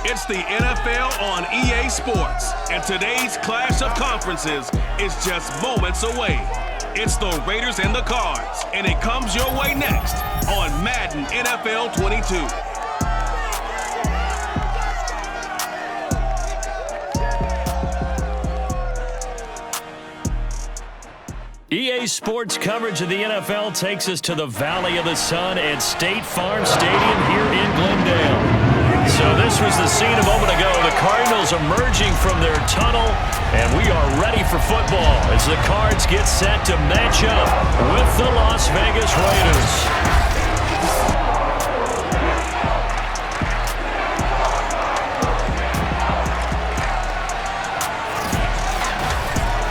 It's the NFL on EA Sports, and today's clash of conferences is just moments away. It's the Raiders and the Cards, and it comes your way next on Madden NFL 22. EA Sports coverage of the NFL takes us to the Valley of the Sun at State Farm Stadium here in Glendale. So this was the scene a moment ago. The Cardinals emerging from their tunnel, and we are ready for football as the Cards get set to match up with the Las Vegas Raiders.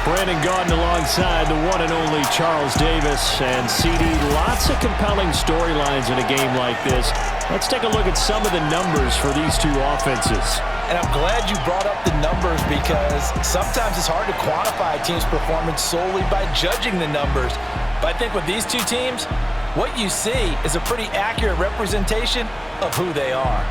Brandon Gaudin alongside the one and only Charles Davis. And CD, lots of compelling storylines in a game like this. Let's take a look at some of the numbers for these two offenses. And I'm glad you brought up the numbers because sometimes it's hard to quantify a team's performance solely by judging the numbers. But I think with these two teams, what you see is a pretty accurate representation of who they are.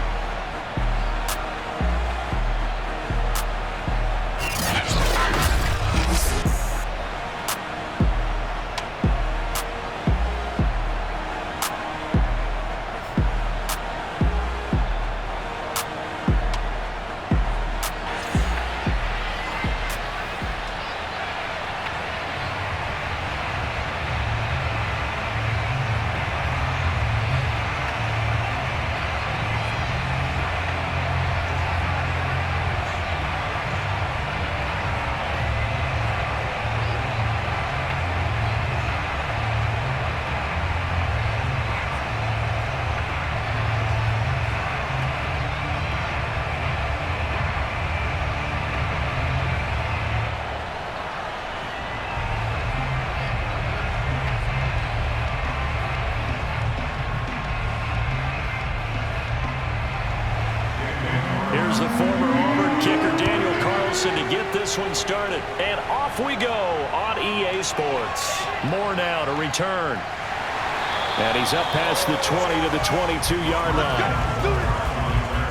The former Auburn kicker Daniel Carlson to get this one started. And off we go on EA Sports. Moore now to return. And he's up past the 20 to the 22-yard line.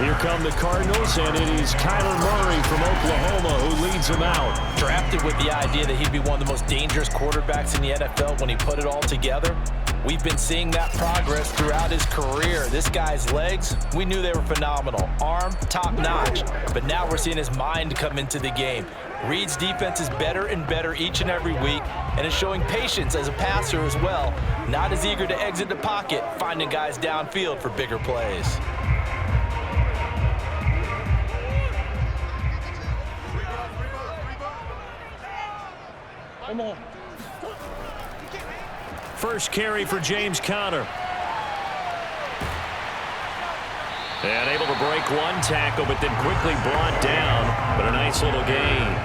Here come the Cardinals, and it is Kyler Murray from Oklahoma who leads them out. Drafted with the idea that he'd be one of the most dangerous quarterbacks in the NFL when he put it all together. We've been seeing that progress throughout his career. This guy's legs, we knew they were phenomenal. Arm, top-notch. But now we're seeing his mind come into the game. Reed's defense is better and better each and every week, and is showing patience as a passer as well. Not as eager to exit the pocket, finding guys downfield for bigger plays. Come on. First carry for James Conner. And able to break one tackle, but then quickly brought down. But a nice little gain.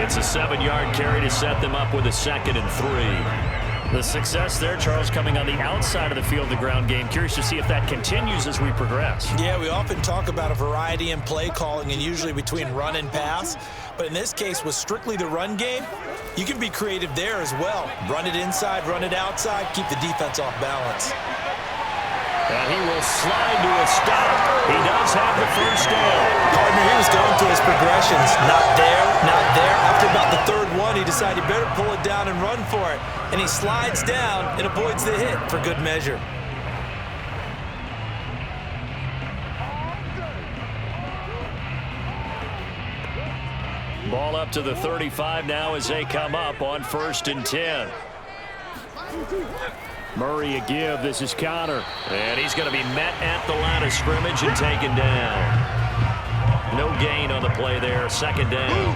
It's a 7-yard carry to set them up with a 2nd and 3. The success there, Charles, coming on the outside of the field, the ground game. Curious to see if that continues as we progress. Yeah, we often talk about a variety in play calling and usually between run and pass. But in this case, with strictly the run game, you can be creative there as well. Run it inside, run it outside, keep the defense off balance. And he will slide to a stop. He does have the first down. Partner, he was going through his progressions. Not there, not there. After about the third one, he decided he better pull it down and run for it. And he slides down and avoids the hit for good measure. Ball up to the 35 now as they come up on 1st and 10. Murray a give. This is Conner. And he's going to be met at the line of scrimmage and taken down. No gain on the play there. 2nd down.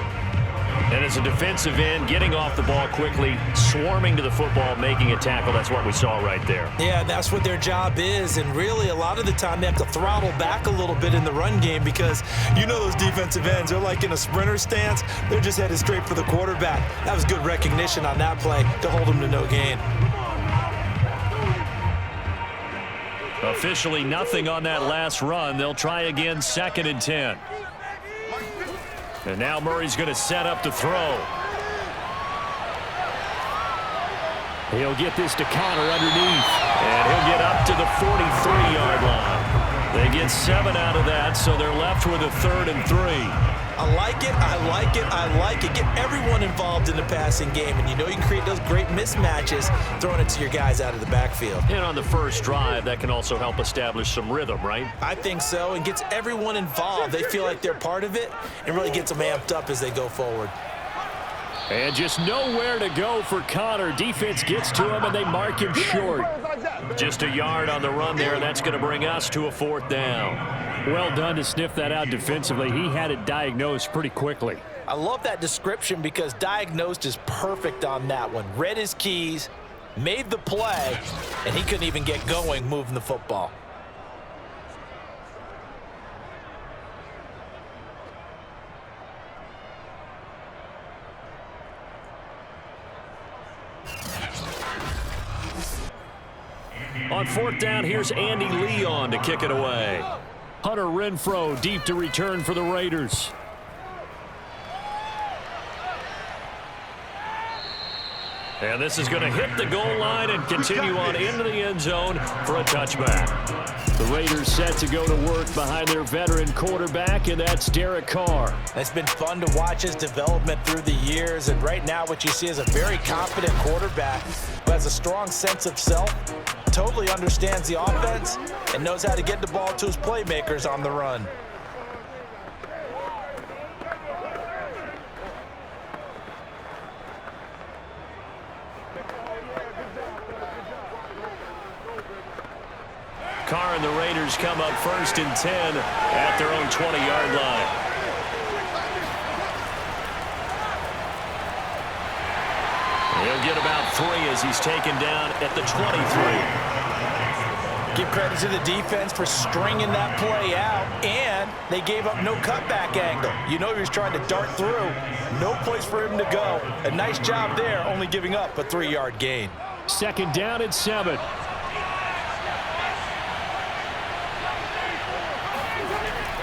And as a defensive end, getting off the ball quickly, swarming to the football, making a tackle. That's what we saw right there. Yeah, that's what their job is. And really, a lot of the time, they have to throttle back a little bit in the run game because you know those defensive ends, they're like in a sprinter stance. They're just headed straight for the quarterback. That was good recognition on that play to hold them to no gain. Officially nothing on that last run. They'll try again, 2nd and 10. And now Murray's going to set up to throw. He'll get this to Conner underneath. And he'll get up to the 43-yard line. They get 7 out of that, so they're left with a 3rd and 3. I like it, I like it, I like it. Get everyone involved in the passing game, and you know you can create those great mismatches throwing it to your guys out of the backfield. And on the first drive, that can also help establish some rhythm, right? I think so, and gets everyone involved. They feel like they're part of it, and really gets them amped up as they go forward. And just nowhere to go for Connor. Defense gets to him, and they mark him short. Just a yard on the run there, and that's going to bring us to a 4th down. Well done to sniff that out defensively. He had it diagnosed pretty quickly. I love that description because diagnosed is perfect on that one. Read his keys, made the play, and he couldn't even get going moving the football. On 4th down, here's Andy Leon to kick it away. Hunter Renfrow deep to return for the Raiders. And this is going to hit the goal line and continue on into the end zone for a touchback. The Raiders set to go to work behind their veteran quarterback, and that's Derek Carr. It's been fun to watch his development through the years, and right now what you see is a very confident quarterback who has a strong sense of self, totally understands the offense, and knows how to get the ball to his playmakers on the run. Carr and the Raiders come up 1st and 10 at their own 20-yard line. He'll get about 3 as he's taken down at the 23. Give credit to the defense for stringing that play out, and they gave up no cutback angle. You know he was trying to dart through. No place for him to go. A nice job there, only giving up a 3-yard gain. 2nd down and 7.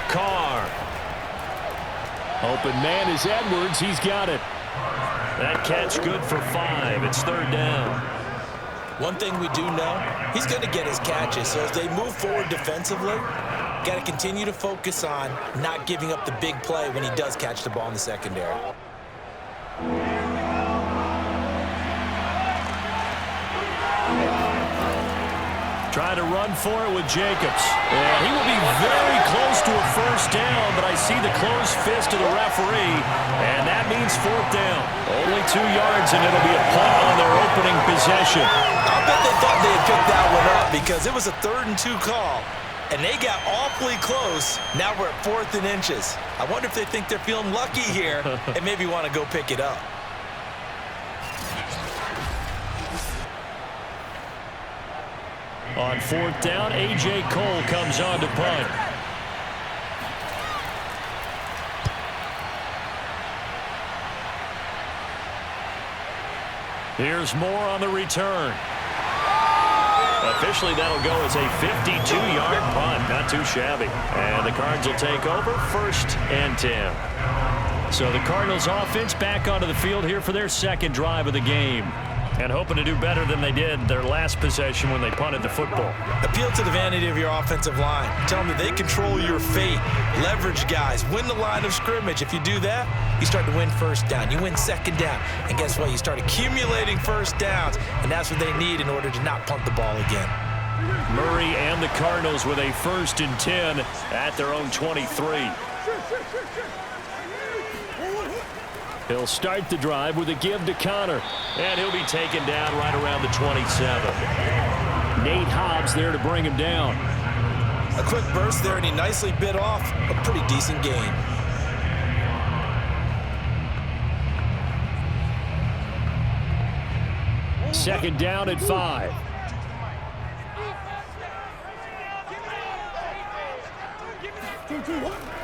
Carr. Open man is Edwards. He's got it. That catch good for 5. It's 3rd down. One thing we do know, he's going to get his catches. So as they move forward defensively, got to continue to focus on not giving up the big play when he does catch the ball in the secondary. Trying to run for it with Jacobs. And he will be very close to a 1st down, but I see the closed fist of the referee, and that means 4th down. Only 2 yards, and it'll be a punt on their opening possession. I bet they thought they had picked that one up because it was a 3rd and 2 call, and they got awfully close. Now we're at 4th and inches. I wonder if they think they're feeling lucky here and maybe want to go pick it up. On 4th down, A.J. Cole comes on to punt. Here's Moore on the return. Officially, that'll go as a 52-yard punt. Not too shabby. And the Cards will take over 1st and 10. So the Cardinals offense back onto the field here for their 2nd drive of the game. And hoping to do better than they did their last possession when they punted the football. Appeal to the vanity of your offensive line. Tell them that they control your fate. Leverage guys. Win the line of scrimmage. If you do that, you start to win 1st down. You win 2nd down. And guess what? You start accumulating 1st downs. And that's what they need in order to not punt the ball again. Murray and the Cardinals with a 1st and 10 at their own 23. He'll start the drive with a give to Connor. And he'll be taken down right around the 27. Nate Hobbs there to bring him down. A quick burst there, and he nicely bit off a pretty decent gain. Second down at 5.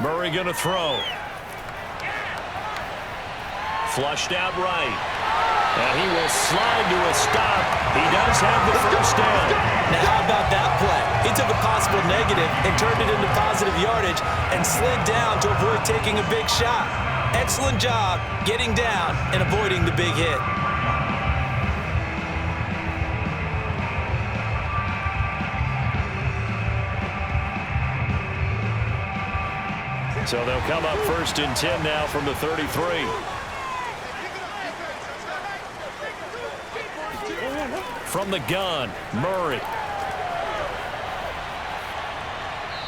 Murray going to throw. Flushed out right. And he will slide to a stop. He does have the 1st down. Now, how about that play? He took a possible negative and turned it into positive yardage and slid down to avoid taking a big shot. Excellent job getting down and avoiding the big hit. So they'll come up 1st and 10 now from the 33. From the gun, Murray.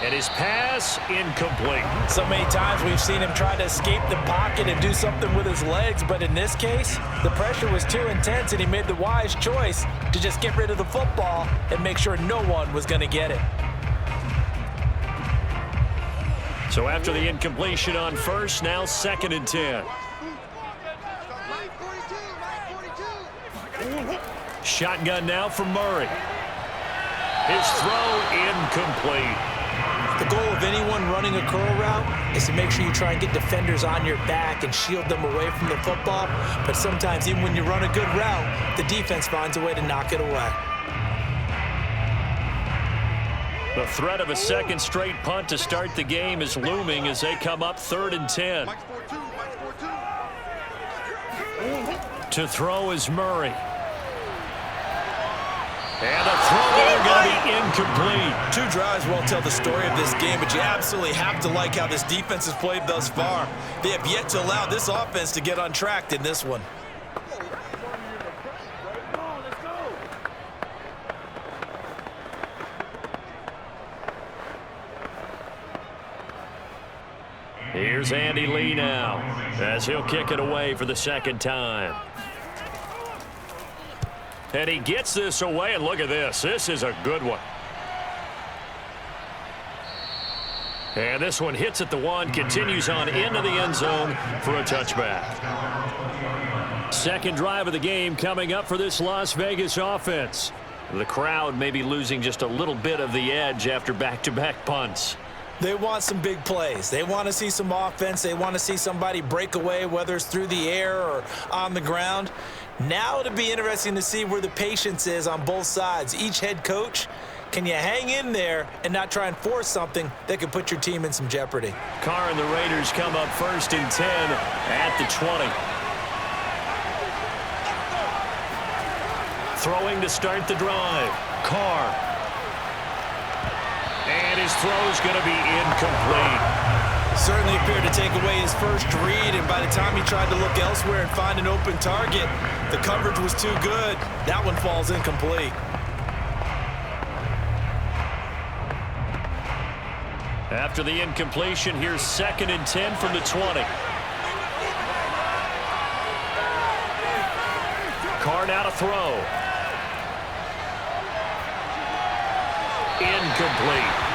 And his pass incomplete. So many times we've seen him try to escape the pocket and do something with his legs, but in this case, the pressure was too intense and he made the wise choice to just get rid of the football and make sure no one was going to get it. So after the incompletion on 1st, now 2nd and 10. Shotgun now for Murray. His throw incomplete. The goal of anyone running a curl route is to make sure you try and get defenders on your back and shield them away from the football. But sometimes even when you run a good route, the defense finds a way to knock it away. The threat of a second straight punt to start the game is looming as they come up 3rd and 10. To throw is Murray. And the throw there going to be incomplete. 2 drives won't tell the story of this game, but you absolutely have to like how this defense has played thus far. They have yet to allow this offense to get untracked in this one. Here's Andy Lee now as he'll kick it away for the 2nd time. And he gets this away, and look at this. This is a good one. And this one hits at the 1, continues on into the end zone for a touchback. 2nd drive of the game coming up for this Las Vegas offense. The crowd may be losing just a little bit of the edge after back-to-back punts. They want some big plays. They want to see some offense. They want to see somebody break away, whether it's through the air or on the ground. Now it'll be interesting to see where the patience is on both sides. Each head coach, can you hang in there and not try and force something that could put your team in some jeopardy? Carr and the Raiders come up 1st and 10 at the 20. Throwing to start the drive. Carr. And his throw is going to be incomplete. Certainly appeared to take away his first read, and by the time he tried to look elsewhere and find an open target, the coverage was too good. That one falls incomplete. After the incompletion, here's 2nd and 10 from the 20. Carr now to throw. Incomplete.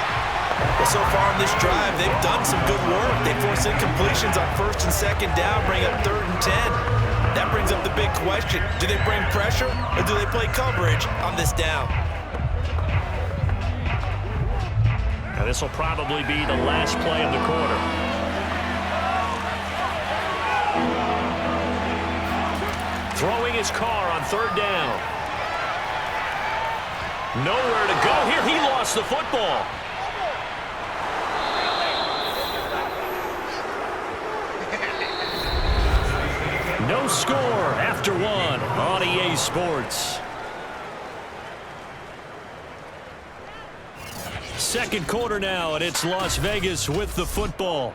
Well, so far in this drive, they've done some good work. They force incompletions on 1st and 2nd down, bring up 3rd and 10. That brings up the big question. Do they bring pressure or do they play coverage on this down? Now this will probably be the last play of the quarter. Throwing his Carr on 3rd down. Nowhere to go here. He lost the football. No score after 1 on EA Sports. 2nd quarter now, and it's Las Vegas with the football.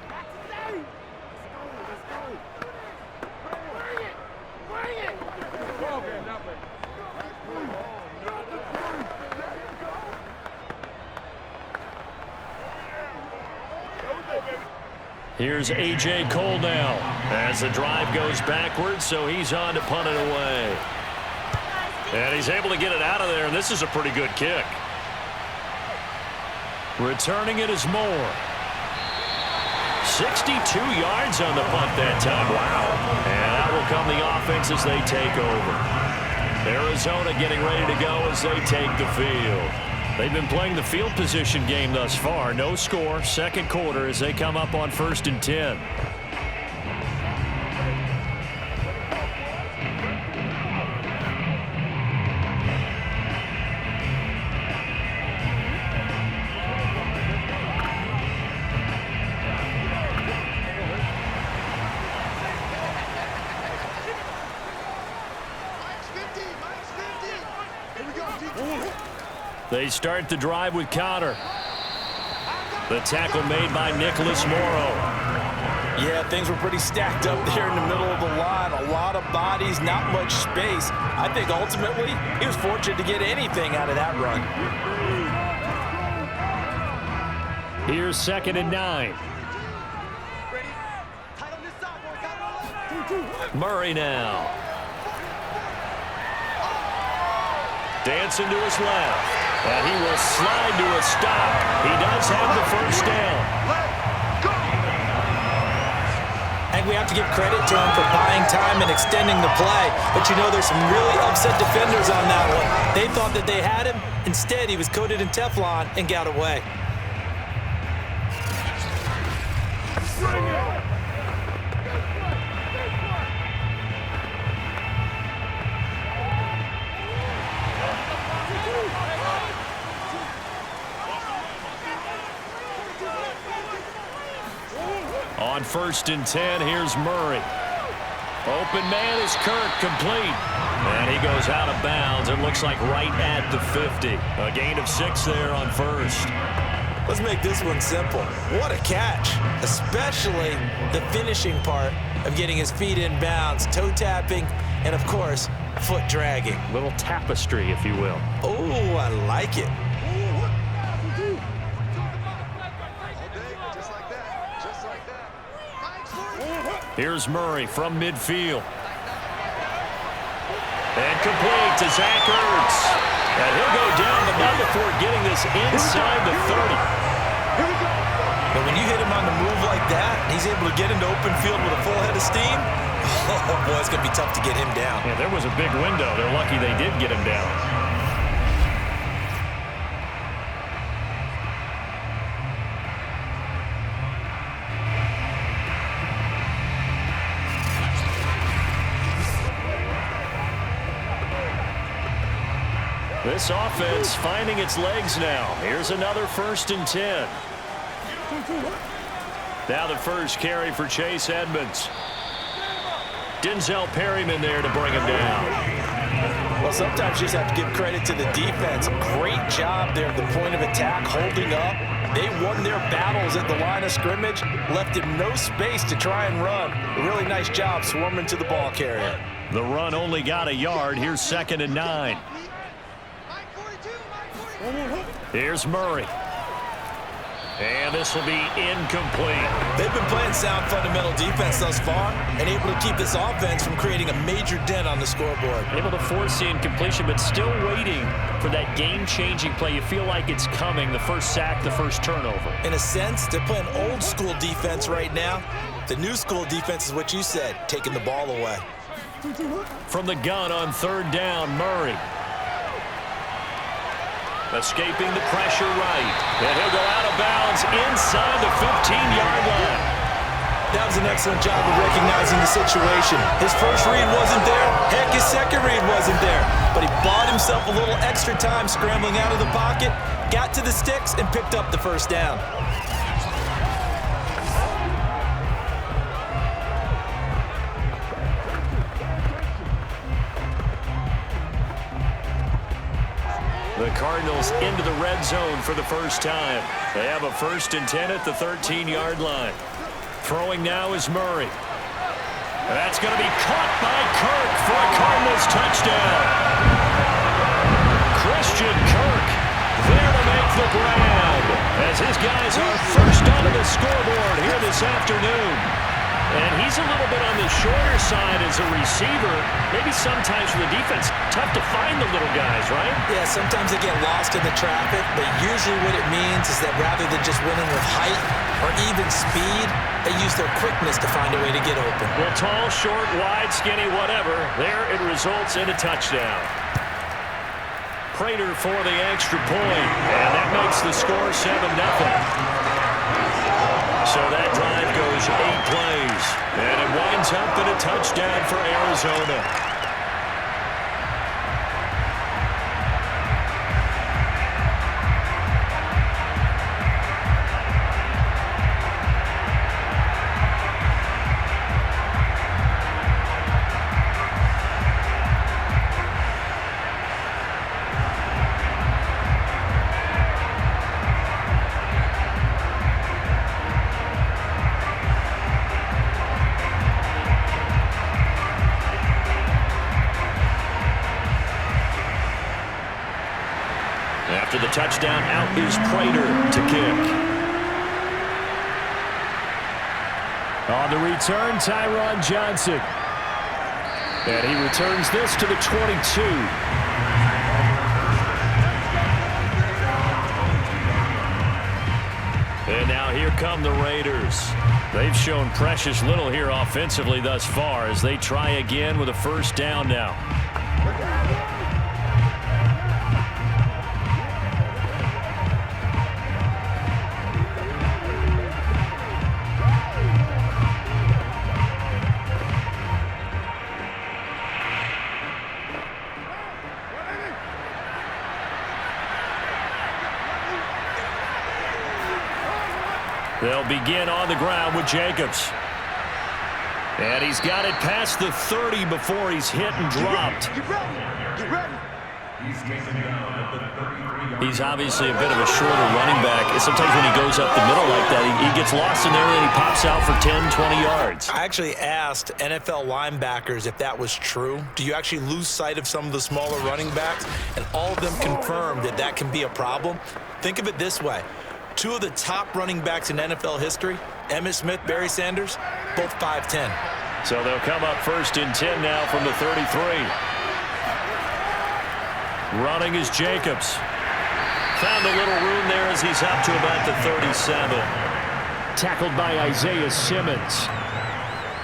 Here's A.J. Cole now as the drive goes backwards, so he's on to punt it away. And he's able to get it out of there, and this is a pretty good kick. Returning it is Moore. 62 yards on the punt that time. Wow. And out will come the offense as they take over. Arizona getting ready to go as they take the field. They've been playing the field position game thus far. No score, 2nd quarter as they come up on 1st and 10. They start the drive with Cotter. The tackle made by Nicholas Morrow. Yeah, things were pretty stacked up there in the middle of the line. A lot of bodies, not much space. I think ultimately he was fortunate to get anything out of that run. Here's 2nd and 9. Murray now. Dancing to his left. And he will slide to a stop. He does have the first down. And we have to give credit to him for buying time and extending the play. But you know, there's some really upset defenders on that one. They thought that they had him. Instead, he was coated in Teflon and got away. On 1st and 10, here's Murray. Open man is Kirk, complete. And he goes out of bounds. It looks like right at the 50. A gain of 6 there on 1st. Let's make this one simple. What a catch, especially the finishing part of getting his feet in bounds, toe tapping, and of course, foot dragging. Little tapestry, if you will. Oh, I like it. Here's Murray from midfield. And complete to Zach Ertz. And he'll go down, but not before getting this inside the 30. But when you hit him on the move like that, and he's able to get into open field with a full head of steam, oh boy, it's going to be tough to get him down. Yeah, there was a big window. They're lucky they did get him down. This offense finding its legs now. Here's another 1st and 10. Now the first carry for Chase Edmonds. Denzel Perryman there to bring him down. Well, sometimes you just have to give credit to the defense. Great job there at the point of attack, holding up. They won their battles at the line of scrimmage, left him no space to try and run. A really nice job swarming to the ball carrier. The run only got a yard. Here's 2nd and 9. Here's Murray. And this will be incomplete. They've been playing sound fundamental defense thus far and able to keep this offense from creating a major dent on the scoreboard. Able to force the incompletion, but still waiting for that game-changing play. You feel like it's coming, the first sack, the first turnover. In a sense, they're playing old-school defense right now. The new-school defense is what you said, taking the ball away. From the gun on 3rd down, Murray. Escaping the pressure right. And he'll go out of bounds inside the 15-yard line. That was an excellent job of recognizing the situation. His first read wasn't there. Heck, his second read wasn't there. But he bought himself a little extra time scrambling out of the pocket, got to the sticks, and picked up the first down. The Cardinals into the red zone for the first time. They have a 1st and 10 at the 13-yard line. Throwing now is Murray. That's going to be caught by Kirk for a Cardinals touchdown. Christian Kirk there to make the grab as his guys are first onto the scoreboard here this afternoon. And he's a little bit on the shorter side as a receiver. Maybe sometimes for the defense, tough to find the little guys, right? Yeah, sometimes they get lost in the traffic, but usually what it means is that rather than just winning with height or even speed, they use their quickness to find a way to get open. Well, tall, short, wide, skinny, whatever, there it results in a touchdown. Prater for the extra point, and that makes the score 7-0. So that drive goes 8 plays, and it winds up in a touchdown for Arizona. touchdown. Out is Prater to kick. On the return, Tyron Johnson. And he returns this to the 22. And now here come the Raiders. They've shown precious little here offensively thus far as they try again with a first down now. They'll begin on the ground with Jacobs. And he's got it past the 30 before he's hit and dropped. Get ready. He's obviously a bit of a shorter running back. And sometimes when he goes up the middle like that, he gets lost in there and he pops out for 10, 20 yards. I actually asked NFL linebackers if that was true. Do you actually lose sight of some of the smaller running backs? And all of them confirmed that that can be a problem. Think of it this way. Two of the top running backs in NFL history, Emmitt Smith, Barry Sanders, both 5'10". So they'll come up first and 10 now from the 33. Running is Jacobs. Found a little room there as he's up to about the 37. Tackled by Isaiah Simmons.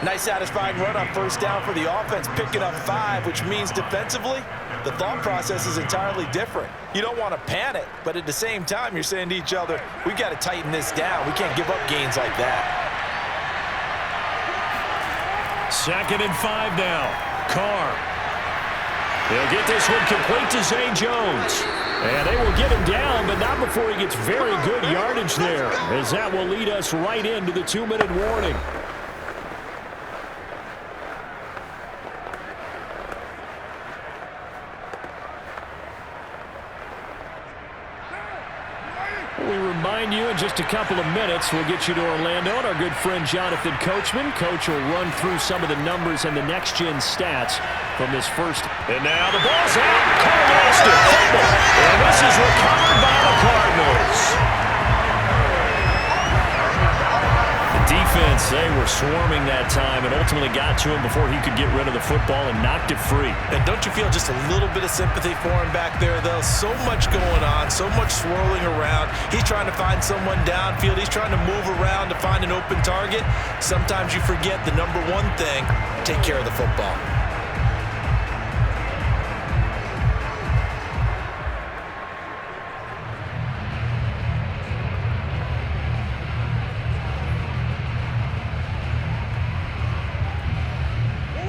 Nice satisfying run on first down for the offense, picking up 5, which means defensively, the thought process is entirely different. You don't want to panic, but at the same time, you're saying to each other, we got to tighten this down. We can't give up gains like that. 2nd and 5 now. Carr. They'll get this one complete to Zay Jones. And they will get him down, but not before he gets very good yardage there, as that will lead us right into the 2-minute warning. We remind you in just a couple of minutes, we'll get you to Orlando and our good friend Jonathan Coachman. Coach will run through some of the numbers and the next-gen stats from this first. And now the ball's out. Carr lost it. And this is recovered by the Cardinals. The defense, they were swarming that time and ultimately got to him before he could get rid of the football and knocked it free. And don't you feel just a little bit of sympathy for him back there, though? So much going on, so much swirling around. He's trying to find someone downfield. He's trying to move around to find an open target. Sometimes you forget the number one thing, take care of the football.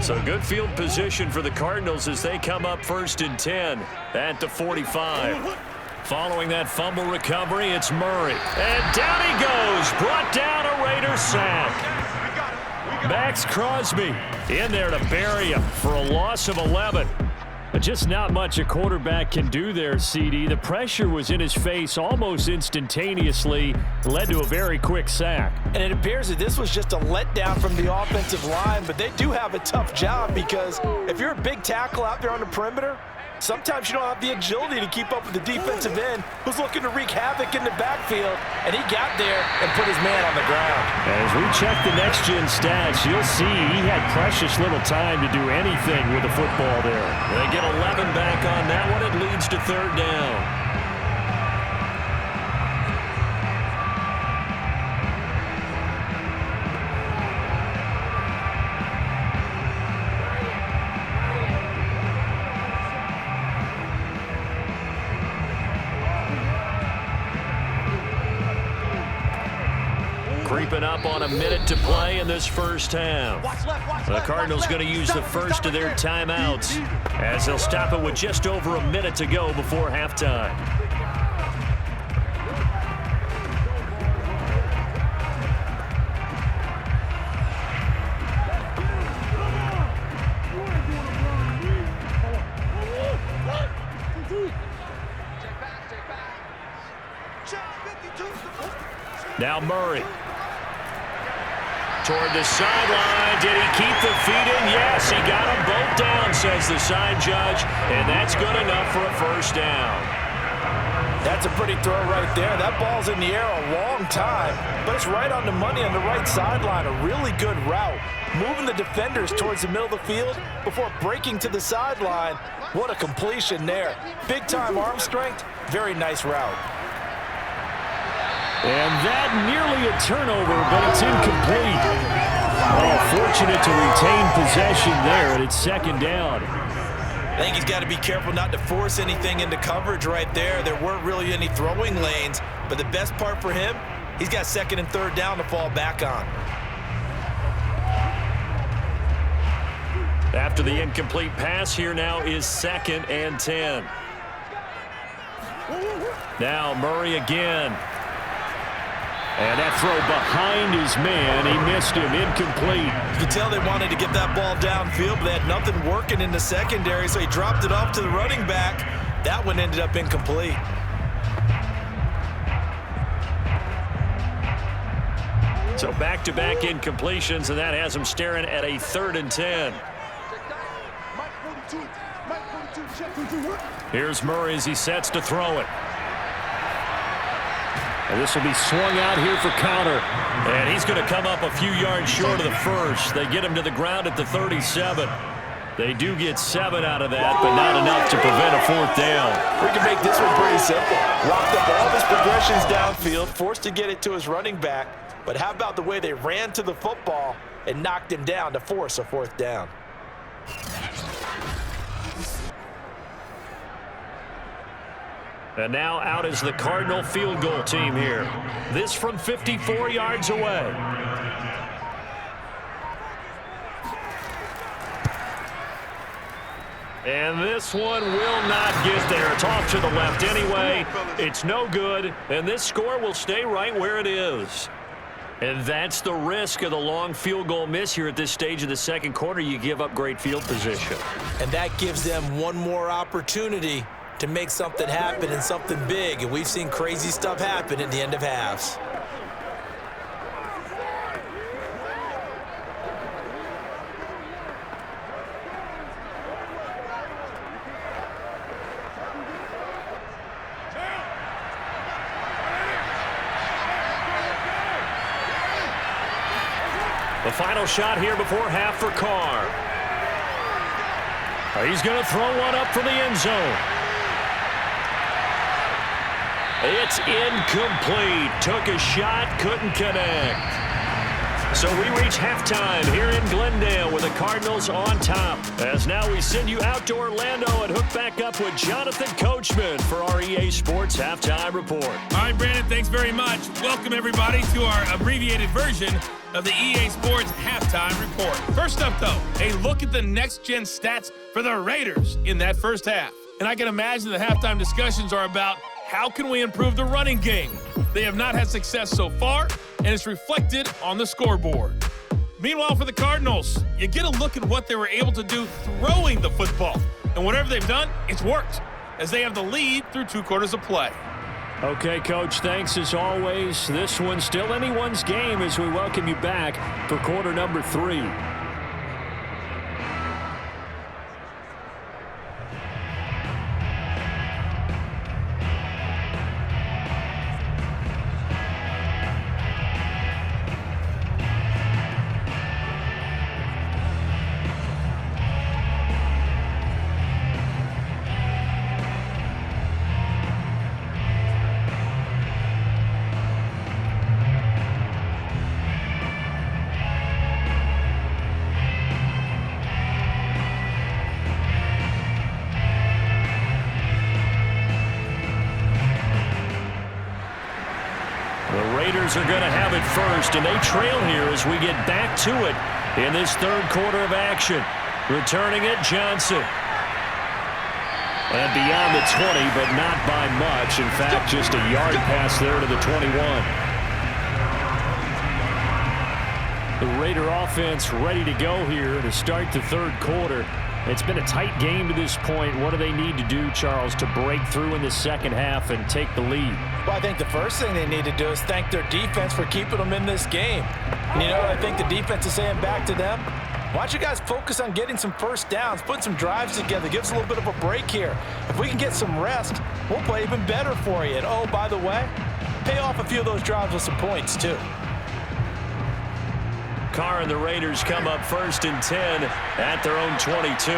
So good field position for the Cardinals as they come up 1st and 10 at the 45. Following that fumble recovery, it's Murray. And down he goes. Brought down a Raider sack. Max Crosby in there to bury him for a loss of 11. But just not much a quarterback can do there, CD. The pressure was in his face almost instantaneously, led to a very quick sack. And it appears that this was just a letdown from the offensive line, but they do have a tough job because if you're a big tackle out there on the perimeter, sometimes you don't have the agility to keep up with the defensive end who's looking to wreak havoc in the backfield, and he got there and put his man on the ground. As we check the next-gen stats, you'll see he had precious little time to do anything with the football there. They get 11 back on that one. It leads to 3rd down. Creeping up on a minute to play in this first half. The Cardinals going to use the first of their timeouts as they'll stop it with just over a minute to go before halftime. Now Murray. Toward the sideline. Did he keep the feet in? Yes, he got them both down, says the side judge. And that's good enough for a first down. That's a pretty throw right there. That ball's in the air a long time, but it's right on the money on the right sideline. A really good route. Moving the defenders towards the middle of the field before breaking to the sideline. What a completion there. Big-time arm strength. Very nice route. And that nearly a turnover, but it's incomplete. Oh, fortunate to retain possession there, and it's second down. I think he's got to be careful not to force anything into coverage right there. There weren't really any throwing lanes, but the best part for him, he's got second and third down to fall back on. After the incomplete pass, here now is 2nd and 10. Now Murray again. And that throw behind his man. He missed him. Incomplete. You can tell they wanted to get that ball downfield, but they had nothing working in the secondary, so he dropped it off to the running back. That one ended up incomplete. So back-to-back incompletions, and that has him staring at a 3rd and 10. Here's Murray as he sets to throw it. And this will be swung out here for counter. And he's going to come up a few yards short of the first. They get him to the ground at the 37. They do get 7 out of that, but not enough to prevent a 4th down. We can make this one pretty simple. Locked up all of his progressions downfield, forced to get it to his running back. But how about the way they ran to the football and knocked him down to force a 4th down? And now out is the Cardinal field goal team here. This from 54 yards away. And this one will not get there. It's off to the left anyway. It's no good, and this score will stay right where it is. And that's the risk of the long field goal miss here at this stage of the second quarter. You give up great field position. And that gives them one more opportunity to make something happen and something big. And we've seen crazy stuff happen at the end of halves. The final shot here before half for Carr. He's going to throw one up for the end zone. It's incomplete. Took a shot, couldn't connect. So we reach halftime here in Glendale with the Cardinals on top. As now we send you out to Orlando and hook back up with Jonathan Coachman for our EA Sports Halftime Report. All right, Brandon, thanks very much. Welcome, everybody, to our abbreviated version of the EA Sports Halftime Report. First up, though, a look at the next-gen stats for the Raiders in that first half. And I can imagine the halftime discussions are about how can we improve the running game. They have not had success so far, and it's reflected on the scoreboard. Meanwhile, for the Cardinals, you get a look at what they were able to do throwing the football. And whatever they've done, it's worked, as they have the lead through 2 quarters of play. Okay, Coach, thanks as always. This one's still anyone's game as we welcome you back for quarter number 3. Are going to have it first, and they trail here as we get back to it in this third quarter of action. Returning it, Johnson. And beyond the 20, but not by much. In fact, just a yard pass there to the 21. The Raider offense ready to go here to start the third quarter. It's been a tight game to this point. What do they need to do, Charles, to break through in the second half and take the lead? Well, I think the first thing they need to do is thank their defense for keeping them in this game. And you know what I think the defense is saying back to them? Why don't you guys focus on getting some first downs, putting some drives together, give us a little bit of a break here. If we can get some rest, we'll play even better for you. And oh, by the way, pay off a few of those drives with some points too. Carr and the Raiders come up 1st and 10 at their own 22.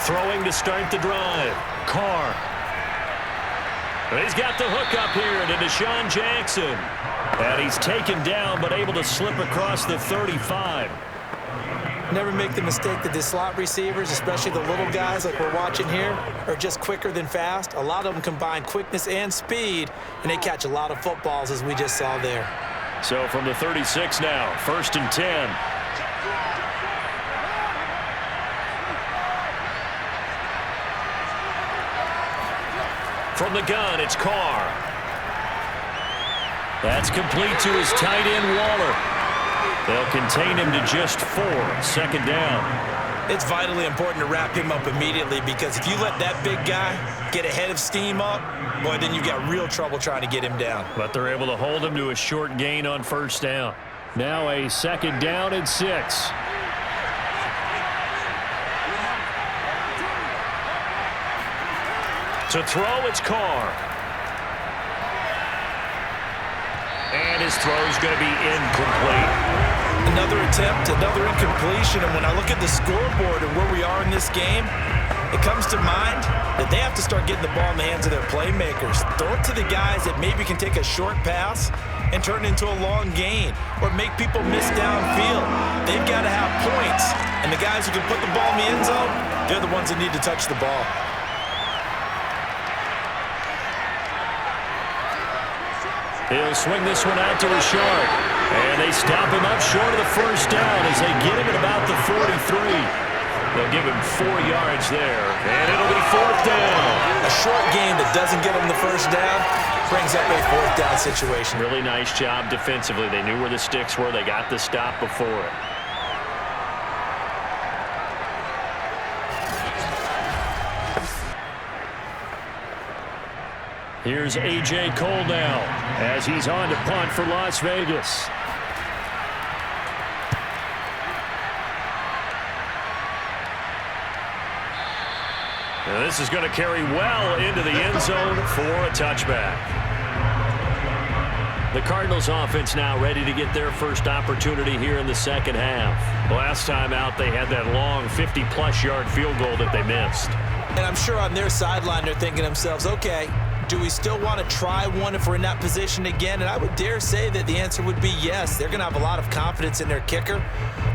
Throwing to start the drive. Carr. He's got the hook up here to Deshaun Jackson. And he's taken down but able to slip across the 35. Never make the mistake that the slot receivers, especially the little guys like we're watching here, are just quicker than fast. A lot of them combine quickness and speed, and they catch a lot of footballs as we just saw there. So from the 36 now, 1st and 10. From the gun, it's Carr. That's complete to his tight end, Waller. They'll contain him to just 4. 2nd down. It's vitally important to wrap him up immediately because if you let that big guy get ahead of steam up, boy, then you've got real trouble trying to get him down. But they're able to hold him to a short gain on 1st down. Now a 2nd down and 6. To throw, it's Carr. And his throw's going to be incomplete. Another attempt, another incompletion, and when I look at the scoreboard and where we are in this game, it comes to mind that they have to start getting the ball in the hands of their playmakers. Throw it to the guys that maybe can take a short pass and turn it into a long gain or make people miss downfield. They've got to have points, and the guys who can put the ball in the end zone, they're the ones that need to touch the ball. He'll swing this one out to Richard. And they stop him up short of the 1st down as they get him at about the 43. They'll give him 4 yards there. And it'll be 4th down. A short gain that doesn't get him the 1st down brings up a 4th down situation. Really nice job defensively. They knew where the sticks were. They got the stop before it. Here's A.J. Cole now as he's on to punt for Las Vegas. Now this is going to carry well into the end zone for a touchback. The Cardinals offense now ready to get their first opportunity here in the 2nd half. Last time out, they had that long 50-plus yard field goal that they missed. And I'm sure on their sideline they're thinking to themselves, okay, do we still want to try one if we're in that position again? And I would dare say that the answer would be yes. They're going to have a lot of confidence in their kicker.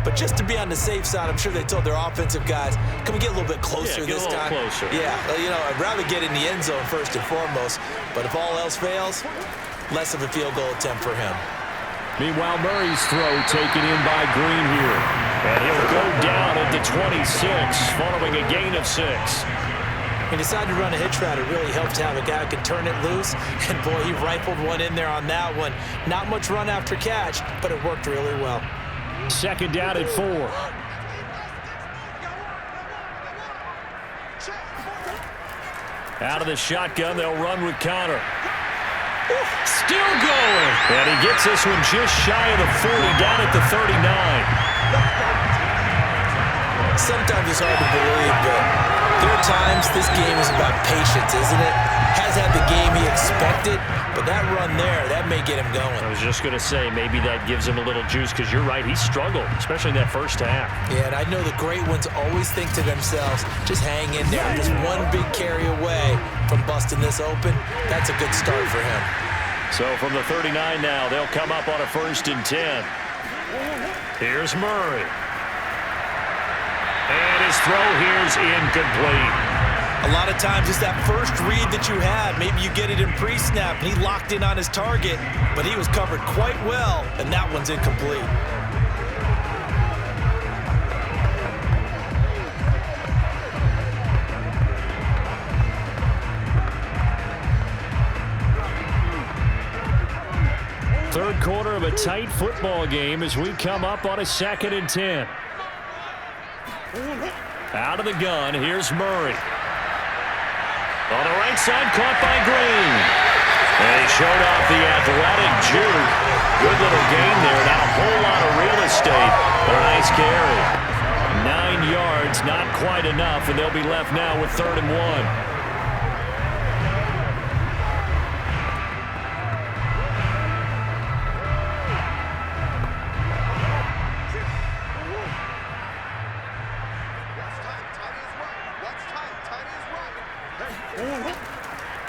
But just to be on the safe side, I'm sure they told their offensive guys, can we get a little bit closer this time? Closer. Yeah, you know, I'd rather get in the end zone first and foremost. But if all else fails, less of a field goal attempt for him. Meanwhile, Murray's throw taken in by Green here. And he'll go down at the 26 following a gain of 6. He decided to run a hitch route. It really helps to have a guy who can turn it loose. And, boy, he rifled one in there on that one. Not much run after catch, but it worked really well. 2nd down at 4. Out of the shotgun, they'll run with Connor. Still going. And he gets this one just shy of the 40, down at the 39. Sometimes it's hard to believe, but there are times this game is about patience, isn't it? Has had the game he expected, but that run there, that may get him going. I was just going to say, maybe that gives him a little juice, because you're right, he struggled, especially in that 1st half. Yeah, and I know the great ones always think to themselves, just hang in there. Just one big carry away from busting this open. That's a good start for him. So from the 39 now, they'll come up on a 1st and 10. Here's Murray. And his throw here's incomplete. A lot of times it's that first read that you had. Maybe you get it in pre-snap, and he locked in on his target, but he was covered quite well, and that one's incomplete. Third quarter of a tight football game as we come up on a 2nd and 10. Out of the gun, here's Murray. On the right side, caught by Green. And he showed off the athletic juke. Good little gain there. Not a whole lot of real estate, but a nice carry. 9 yards, not quite enough, and they'll be left now with 3rd and 1.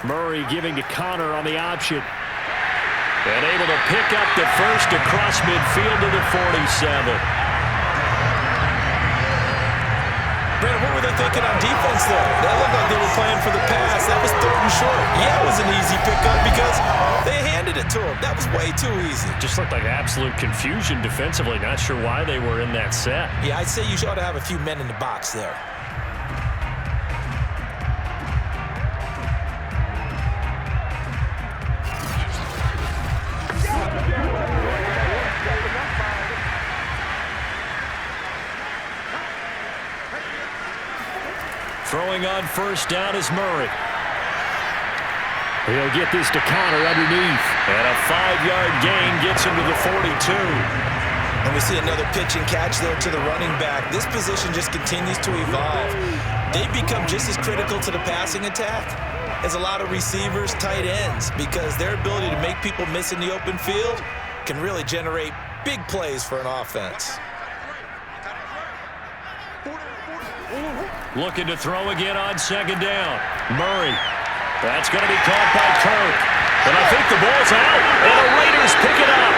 Murray giving to Connor on the option. And able to pick up the first across midfield to the 47. Brandon, what were they thinking on defense there? That looked like they were playing for the pass. That was 3rd and short. Yeah, it was an easy pickup because they handed it to him. That was way too easy. Just looked like absolute confusion defensively. Not sure why they were in that set. Yeah, I'd say you ought to have a few men in the box there. Throwing on 1st down is Murray. He'll get this to Connor underneath. And a 5-yard gain gets him to the 42. And we see another pitch and catch there to the running back. This position just continues to evolve. They become just as critical to the passing attack as a lot of receivers, tight ends, because their ability to make people miss in the open field can really generate big plays for an offense. Looking to throw again on 2nd down. Murray. That's going to be caught by Kirk. And I think the ball's out. And the Raiders pick it up.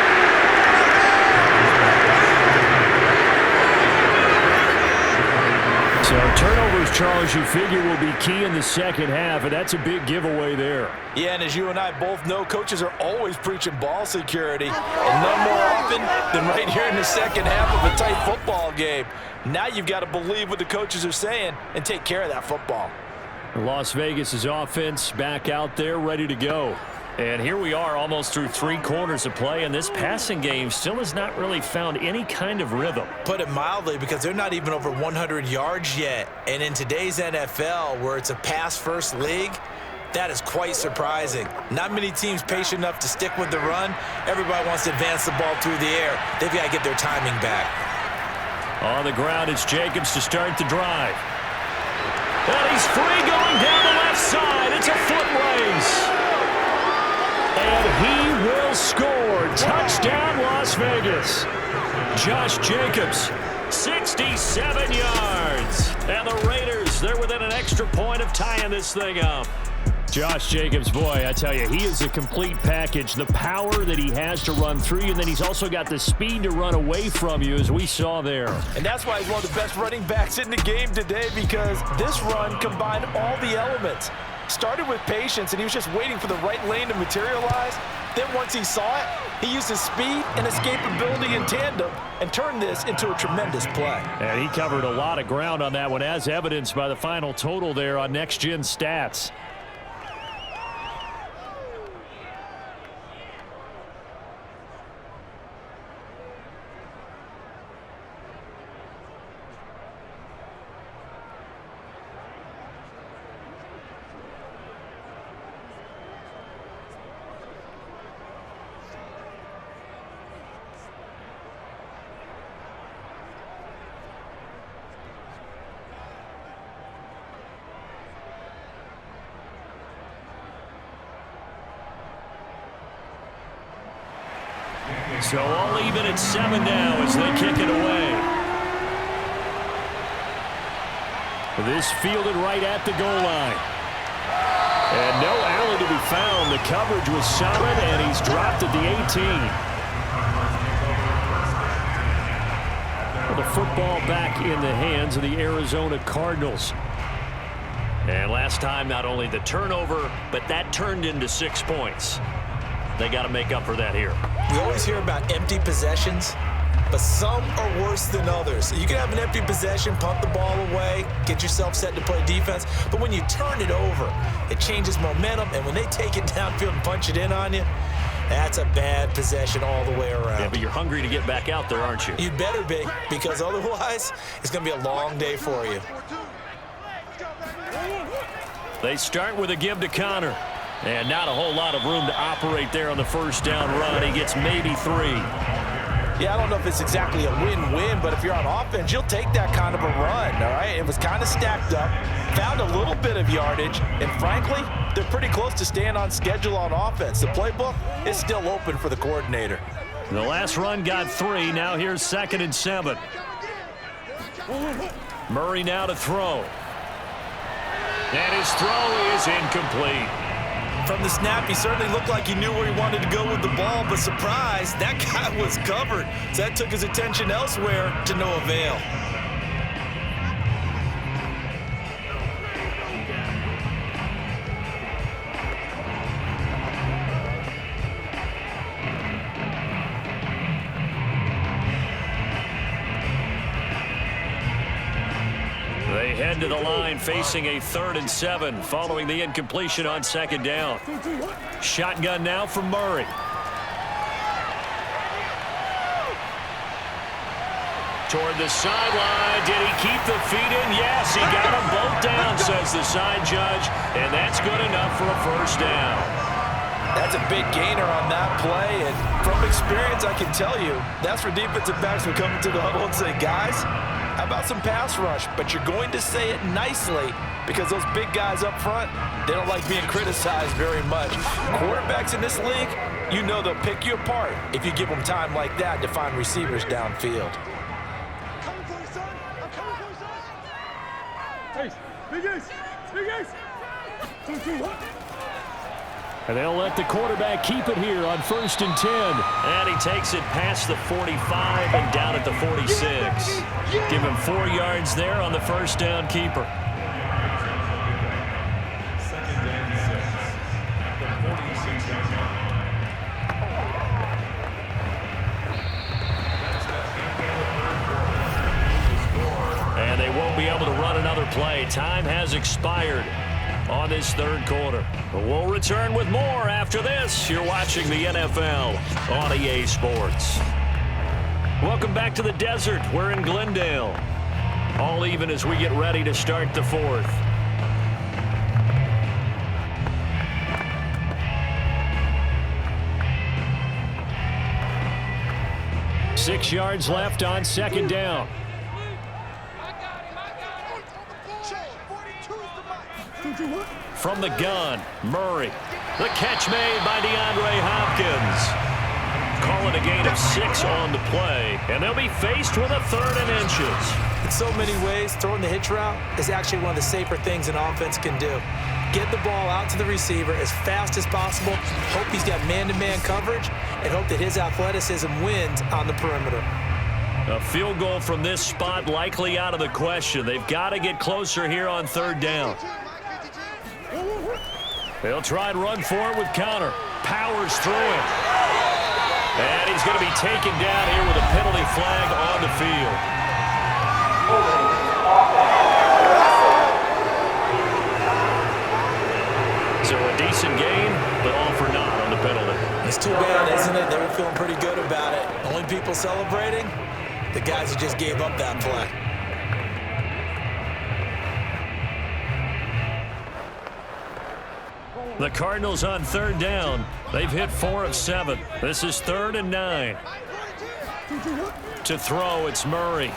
So turnovers, Charles, you figure will be key in the second half, and that's a big giveaway there. Yeah, and as you and I both know, coaches are always preaching ball security, and none more often than right here in the second half of a tight football game. Now you've got to believe what the coaches are saying and take care of that football. Las Vegas's offense back out there ready to go. And here we are almost through 3 quarters of play, and this passing game still has not really found any kind of rhythm. Put it mildly, because they're not even over 100 yards yet. And in today's NFL, where it's a pass-first league, that is quite surprising. Not many teams patient enough to stick with the run. Everybody wants to advance the ball through the air. They've got to get their timing back. On the ground, it's Jacobs to start the drive. And he's free going down the left side. It's a foot race. And he will score. Touchdown, Las Vegas. Josh Jacobs, 67 yards. And the Raiders, they're within an extra point of tying this thing up. Josh Jacobs, boy, I tell you, he is a complete package. The power that he has to run through you, and then he's also got the speed to run away from you, as we saw there. And that's why he's one of the best running backs in the game today, because this run combined all the elements. Started with patience, and he was just waiting for the right lane to materialize. Then once he saw it, he used his speed and escapability in tandem and turned this into a tremendous play. And he covered a lot of ground on that one, as evidenced by the final total there on Next Gen Stats. So all even at 7 now as they kick it away. This fielded right at the goal line. And no Allen to be found. The coverage was solid, and he's dropped at the 18. Well, the football back in the hands of the Arizona Cardinals. And last time, not only the turnover, but that turned into 6 points. They got to make up for that here. We always hear about empty possessions, but some are worse than others. You can have an empty possession, punt the ball away, get yourself set to play defense, but when you turn it over, it changes momentum, and when they take it downfield and punch it in on you, that's a bad possession all the way around. Yeah, but you're hungry to get back out there, aren't you? You'd better be, because otherwise, it's going to be a long day for you. They start with a give to Connor. And not a whole lot of room to operate there on the first down run. He gets maybe 3. Yeah, I don't know if it's exactly a win-win, but if you're on offense, you'll take that kind of a run, all right? It was kind of stacked up, found a little bit of yardage, and frankly, they're pretty close to staying on schedule on offense. The playbook is still open for the coordinator. The last run got 3. Now here's 2nd and 7. Murray now to throw. And his throw is incomplete. From the snap, he certainly looked like he knew where he wanted to go with the ball, but surprise, that guy was covered. So that took his attention elsewhere to no avail. They head to the line facing a 3rd and 7 following the incompletion on 2nd down. Shotgun now from Murray. Toward the sideline. Did he keep the feet in? Yes, he got them both down, says the side judge, and that's good enough for a 1st down. That's a big gainer on that play, and from experience, I can tell you, that's where defensive backs will come into the huddle and say, guys, how about some pass rush? But you're going to say it nicely because those big guys up front, they don't like being criticized very much. Quarterbacks in this league, you know they'll pick you apart if you give them time like that to find receivers downfield. And they'll let the quarterback keep it here on 1st and 10. And he takes it past the 45 and down at the 46. Give him 4 yards there on the 1st down keeper. And they won't be able to run another play. Time has expired on this 3rd quarter. But we'll return with more after this. You're watching the NFL on EA Sports. Welcome back to the desert. We're in Glendale. All even as we get ready to start the 4th. Six yards left on 2nd down. From the gun, Murray. The catch made by DeAndre Hopkins. Call it a gain of 6 on the play, and they'll be faced with a 3rd and inches. In so many ways, throwing the hitch route is actually one of the safer things an offense can do. Get the ball out to the receiver as fast as possible, hope he's got man-to-man coverage, and hope that his athleticism wins on the perimeter. A field goal from this spot likely out of the question. They've got to get closer here on 3rd down. They'll try and run for it with Connor. Powers through it. And he's going to be taken down here with a penalty flag on the field. So a decent gain, but all for naught on the penalty. It's too bad, isn't it? They were feeling pretty good about it. Only people celebrating, the guys who just gave up that play. The Cardinals on 3rd down. They've hit 4 of 7. This is 3rd and 9. To throw, it's Murray.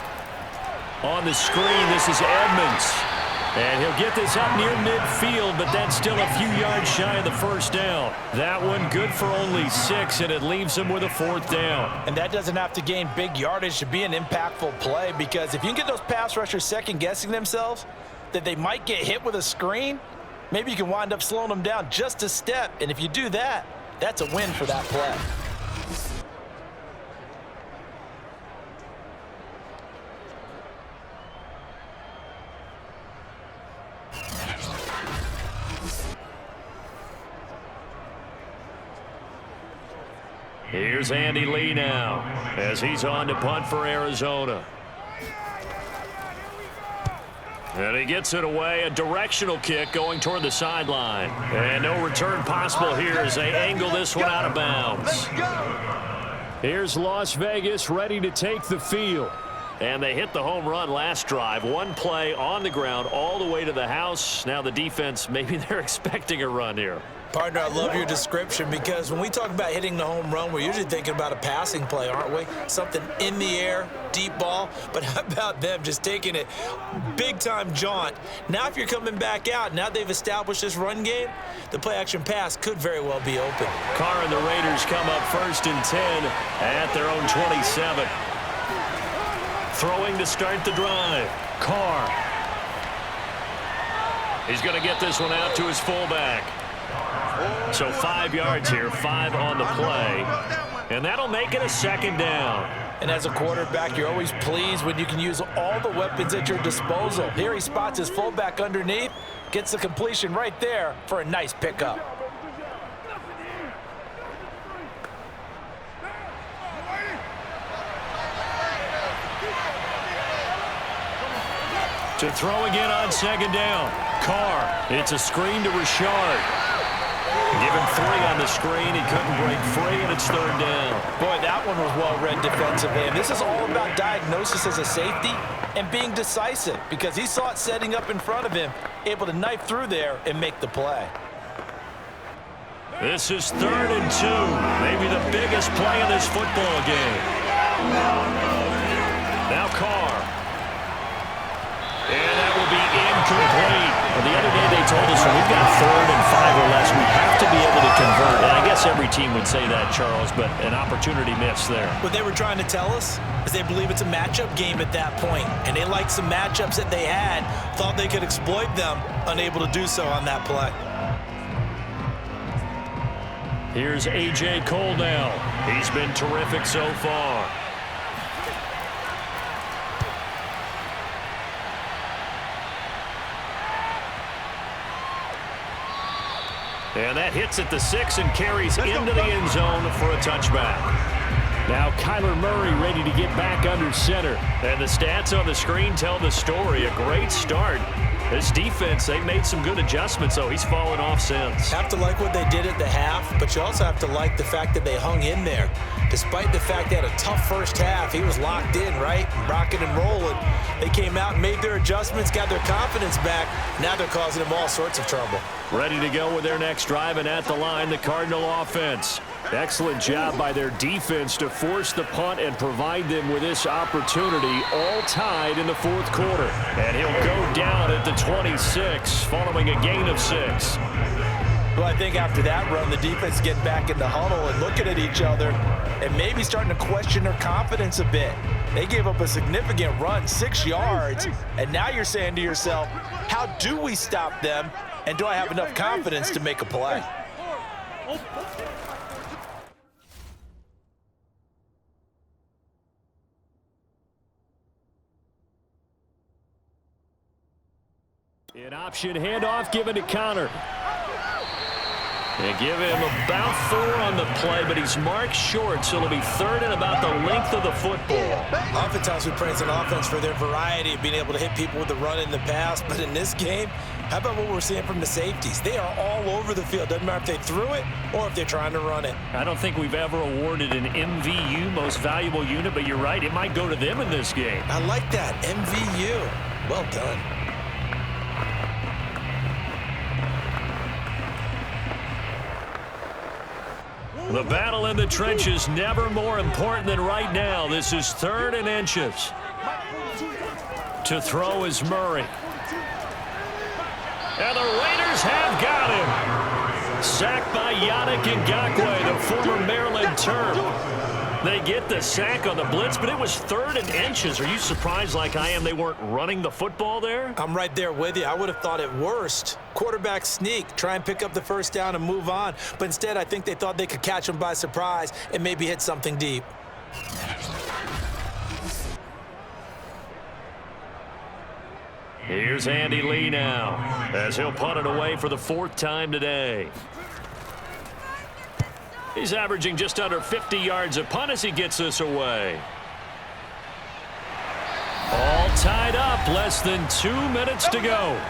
On the screen, this is Edmonds. And he'll get this up near midfield, but that's still a few yards shy of the 1st down. That one good for only 6, and it leaves him with a 4th down. And that doesn't have to gain big yardage to be an impactful play, because if you can get those pass rushers second-guessing themselves that they might get hit with a screen, maybe you can wind up slowing them down just a step. And if you do that, that's a win for that play. Here's Andy Lee now as he's on to punt for Arizona. And he gets it away, a directional kick going toward the sideline. And no return possible here as they angle this one out of bounds. Here's Las Vegas ready to take the field. And they hit the home run last drive. One play on the ground all the way to the house. Now the defense, maybe they're expecting a run here. Partner, I love your description because when we talk about hitting the home run, we're usually thinking about a passing play, aren't we? Something in the air, deep ball. But how about them just taking it big-time jaunt? Now if you're coming back out, now they've established this run game, the play-action pass could very well be open. Carr and the Raiders come up 1st and 10 at their own 27. Throwing to start the drive. Carr. He's going to get this one out to his fullback. So 5 yards here, 5 on the play. And that'll make it a 2nd down. And as a quarterback, you're always pleased when you can use all the weapons at your disposal. Here he spots his fullback underneath, gets the completion right there for a nice pickup. To throw again on 2nd down. Carr. It's a screen to Richard. Give him 3 on the screen. He couldn't break free, and it's 3rd down. Boy, that one was well read defensively. And this is all about diagnosis as a safety and being decisive because he saw it setting up in front of him, able to knife through there and make the play. This is 3rd and 2. Maybe the biggest play in this football game. Now Carr. And that will be incomplete. Well, the other day they told us when we've got 3rd and 5 or less, we have to be able to convert. And I guess every team would say that, Charles, but an opportunity missed there. What they were trying to tell us is they believe it's a matchup game at that point, and they liked some matchups that they had, thought they could exploit them, unable to do so on that play. Here's A.J. Cole now. He's been terrific so far. And that hits at the 6 and carries into the end zone for a touchback. Now Kyler Murray ready to get back under center. And the stats on the screen tell the story. A great start. This defense, they made some good adjustments, though. He's fallen off since. Have to like what they did at the half, but you also have to like the fact that they hung in there. Despite the fact they had a tough first half, he was locked in, right? Rocking and rolling. They came out and made their adjustments, got their confidence back. Now they're causing them all sorts of trouble. Ready to go with their next drive, and at the line, the Cardinal offense. Excellent job by their defense to force the punt and provide them with this opportunity, all tied in the 4th quarter. And he'll go down at the 26 following a gain of 6. Well, I think after that run, the defense getting back in the huddle and looking at each other and maybe starting to question their confidence a bit. They gave up a significant run, 6 yards, and now you're saying to yourself, how do we stop them, and do I have enough confidence to make a play? An option handoff given to Connor. They give him about 4 on the play, but he's marked short, so it'll be 3rd and about the length of the football. Oftentimes we praise an offense for their variety of being able to hit people with the run in the pass, but in this game, how about what we're seeing from the safeties? They are all over the field. Doesn't matter if they threw it or if they're trying to run it. I don't think we've ever awarded an MVU, most valuable unit, but you're right, it might go to them in this game. I like that, MVU. Well done. The battle in the trenches never more important than right now. This is 3rd and inches. To throw is Murray. And the Raiders have got him. Sacked by Yannick Ngakoue, the former Maryland Terp. They get the sack on the blitz, but it was 3rd and inches. Are you surprised like I am they weren't running the football there? I'm right there with you. I would have thought at worst, quarterback sneak, try and pick up the 1st down and move on. But instead, I think they thought they could catch him by surprise and maybe hit something deep. Here's Andy Lee now, as he'll punt it away for the 4th time today. He's averaging just under 50 yards a punt as he gets this away. All tied up, less than 2 minutes to go.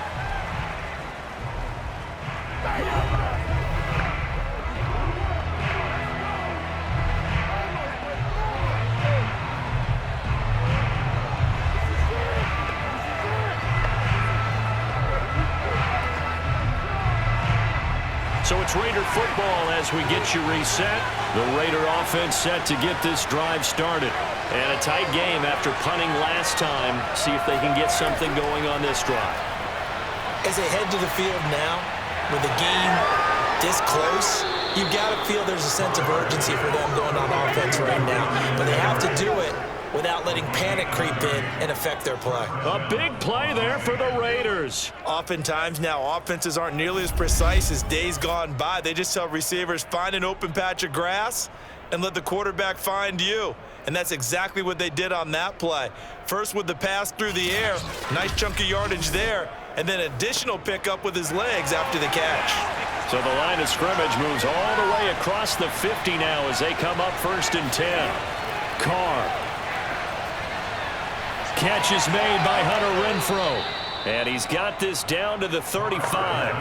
So a it's Raider football as we get you reset. The Raider offense set to get this drive started. And a tight game after punting last time. See if they can get something going on this drive. As they head to the field now, with the game this close, you've got to feel there's a sense of urgency for them going on offense right now. But they have to do it without letting panic creep in and affect their play. A big play there for the Raiders. Oftentimes now, offenses aren't nearly as precise as days gone by. They just tell receivers, find an open patch of grass and let the quarterback find you. And that's exactly what they did on that play. First with the pass through the air, nice chunk of yardage there, and then additional pickup with his legs after the catch. So the line of scrimmage moves all the way across the 50 now as they come up 1st and 10. Carr. Catch is made by Hunter Renfrow. And he's got this down to the 35.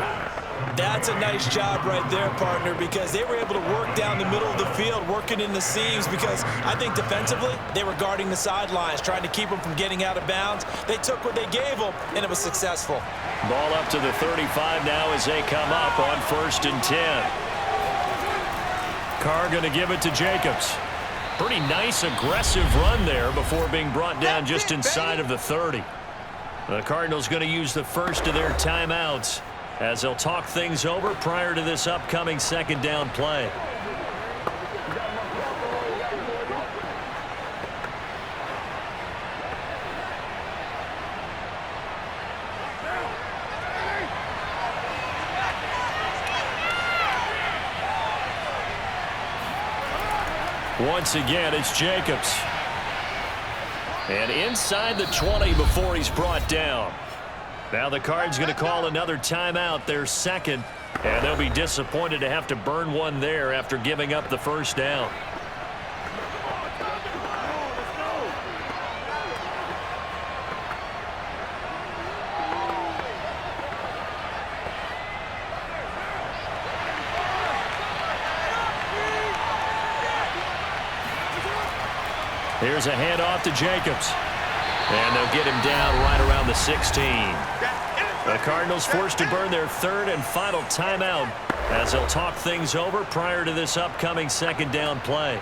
That's a nice job right there, partner, because they were able to work down the middle of the field, working in the seams, because I think defensively they were guarding the sidelines, trying to keep them from getting out of bounds. They took what they gave them, and it was successful. Ball up to the 35 now as they come up on 1st and 10. Carr going to give it to Jacobs. Pretty nice, aggressive run there before being brought down just inside of the 30. The Cardinals going to use the first of their timeouts as they'll talk things over prior to this upcoming 2nd down play. Once again, it's Jacobs. And inside the 20 before he's brought down. Now the Cards going to call another timeout, their 2nd. And they'll be disappointed to have to burn one there after giving up the 1st down. Here's a handoff to Jacobs. And they'll get him down right around the 16. The Cardinals forced to burn their 3rd and final timeout as they'll talk things over prior to this upcoming 2nd down play.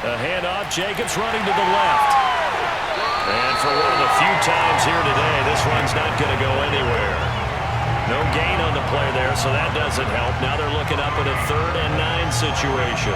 A handoff, Jacobs running to the left. And for one of the few times here today, this one's not going to go anywhere. No gain on the play there, so that doesn't help. Now they're looking up at a 3rd and 9 situation.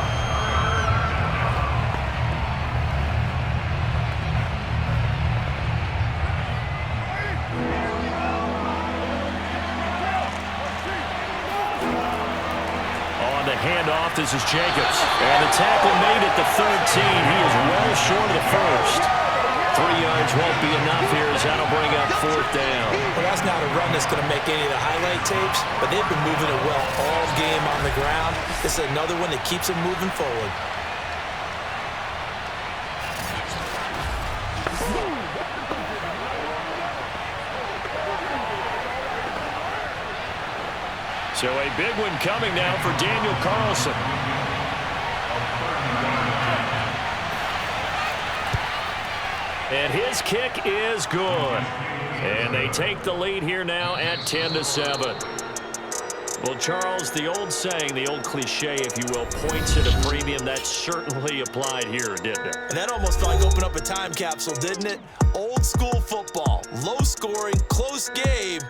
Handoff, this is Jacobs. And the tackle made at the 13. He is well short of the 1st. 3 yards won't be enough here as that'll bring up 4th down. Well, that's not a run that's going to make any of the highlight tapes, but they've been moving it well all game on the ground. This is another one that keeps them moving forward. So a big one coming now for Daniel Carlson. And his kick is good. And they take the lead here now at 10-7. Well, Charles, the old saying, the old cliche, if you will, points at a premium, that certainly applied here, didn't it? And that almost felt like opened up a time capsule, didn't it? Old school football, low scoring, close game.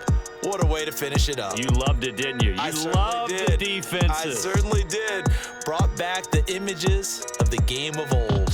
What a way to finish it up. You loved it, didn't you? You loved the defenses. I certainly did. Brought back the images of the game of old.